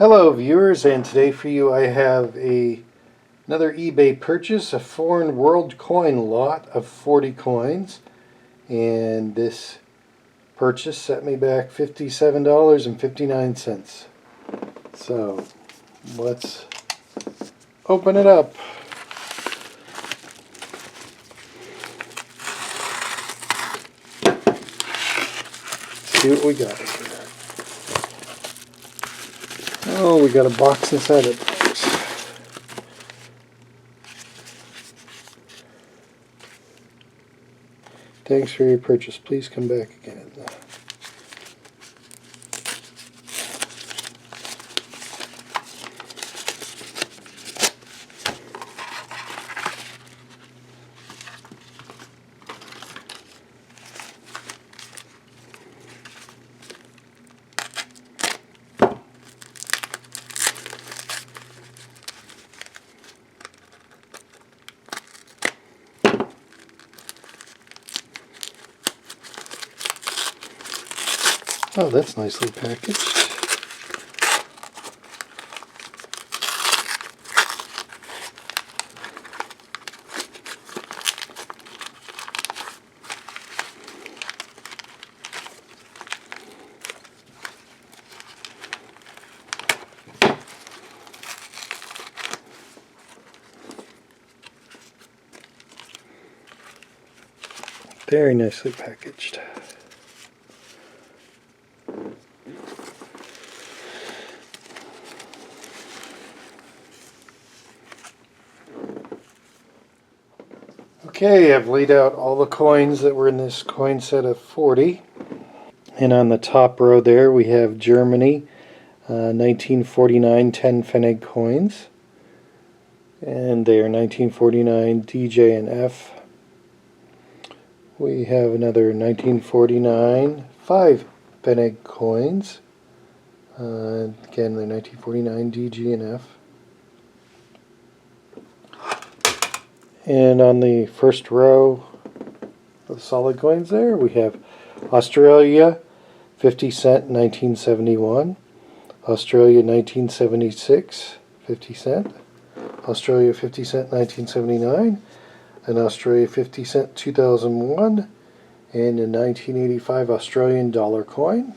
Hello viewers, and today for you I have another eBay purchase, a foreign world coin lot of 40 coins, and this purchase set me back $57.59. So let's open it up. See what we got here. Oh, we got a box inside a box. Thanks for your purchase. Please come back again. Oh, that's nicely packaged. Very nicely packaged. Okay, I've laid out all the coins that were in this coin set of 40. And on the top row there we have Germany, 1949 10 Pfennig coins. And they are 1949 DJ and F. We have another 1949 5 Pfennig coins. Again, the 1949 DG and F. And on the first row of solid coins there, we have Australia, 50 cent, 1971. Australia, 1976, 50 cent. Australia, 50 cent, 1979. An Australia 50 cent 2001. And a 1985 Australian dollar coin.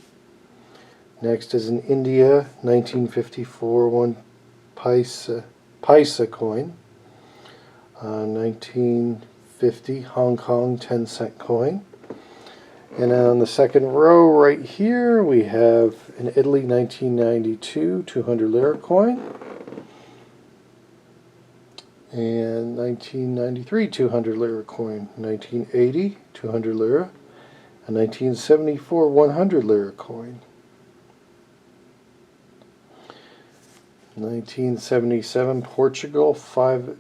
Next is an India 1954 1 Paisa coin. 1950 Hong Kong 10 cent coin. And on the second row right here we have an Italy 1992 200 lira coin. And 1993 200 lira coin. 1980 200 lira. A 1974 100 lira coin. 1977 Portugal 5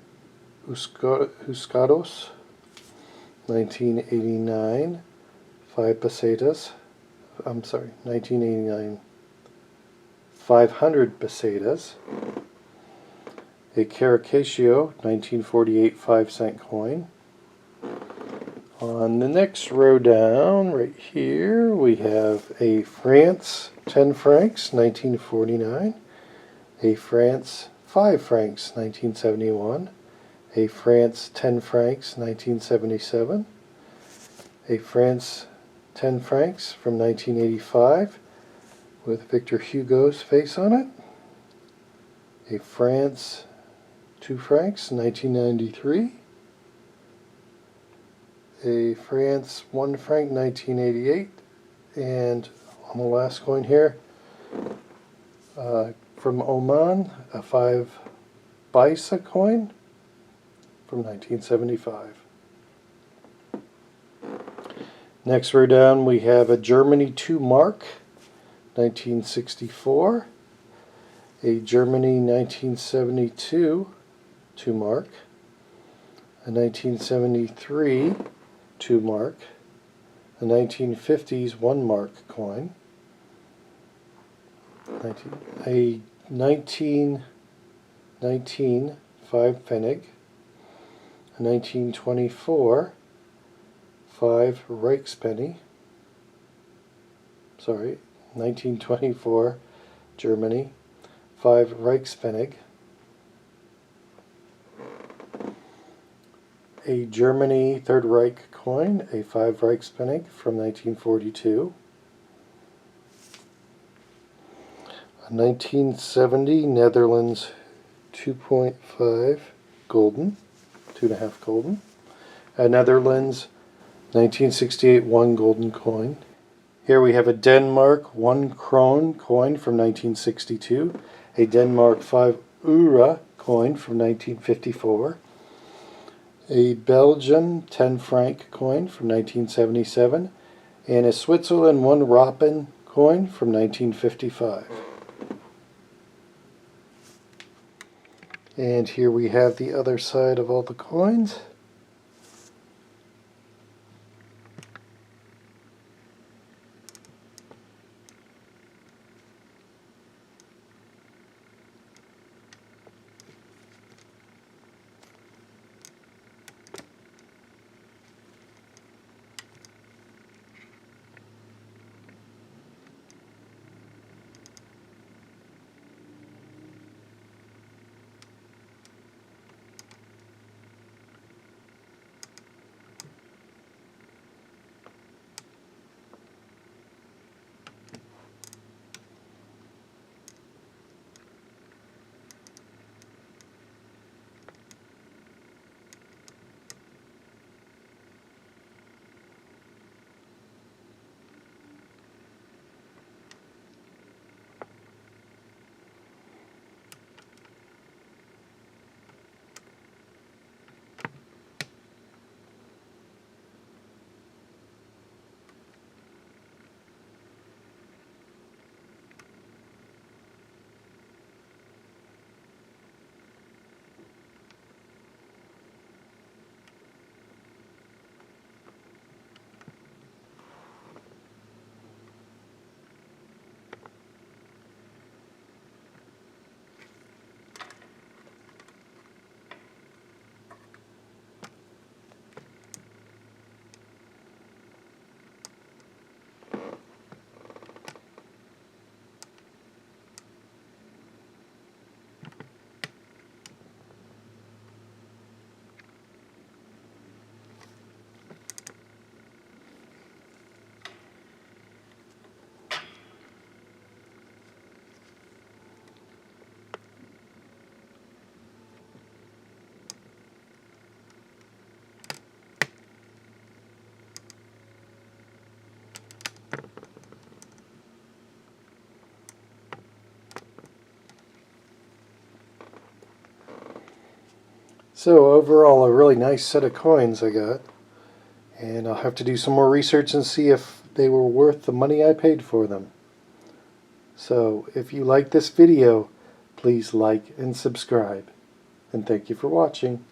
Huscados. 1989 5 pesetas. 1989 500 pesetas. A Caracascio 1948 5 cent coin. On the next row down, right here, we have a France 10 francs 1949. A France 5 francs 1971. A France 10 francs 1977. A France 10 francs from 1985 with Victor Hugo's face on it. A France 2 francs 1993. A France 1 franc 1988. And on the last coin here, from Oman, a 5 Paisa coin from 1975. Next row down we have a Germany 2 mark 1964. A Germany 1972 2 mark. A 1973 2 mark. A 1950s 1 mark coin. A 1919 5 Pfennig. A 1924 5 Reichspenny. 1924 Germany. 5 Reichspfennig, a Germany Third Reich coin, a 5 Reichspfennig from 1942, a 1970 Netherlands 2.5 golden, 2.5 golden, a Netherlands 1968 1 golden coin. Here we have a Denmark 1 krone coin from 1962, a Denmark 5 øre coin from 1954, a Belgian 10 franc coin from 1977, and a Switzerland 1 Rappen coin from 1955. And here we have the other side of all the coins. So overall, a really nice set of coins I got, and I'll have to do some more research and see if they were worth the money I paid for them. So if you like this video, please like and subscribe, and thank you for watching.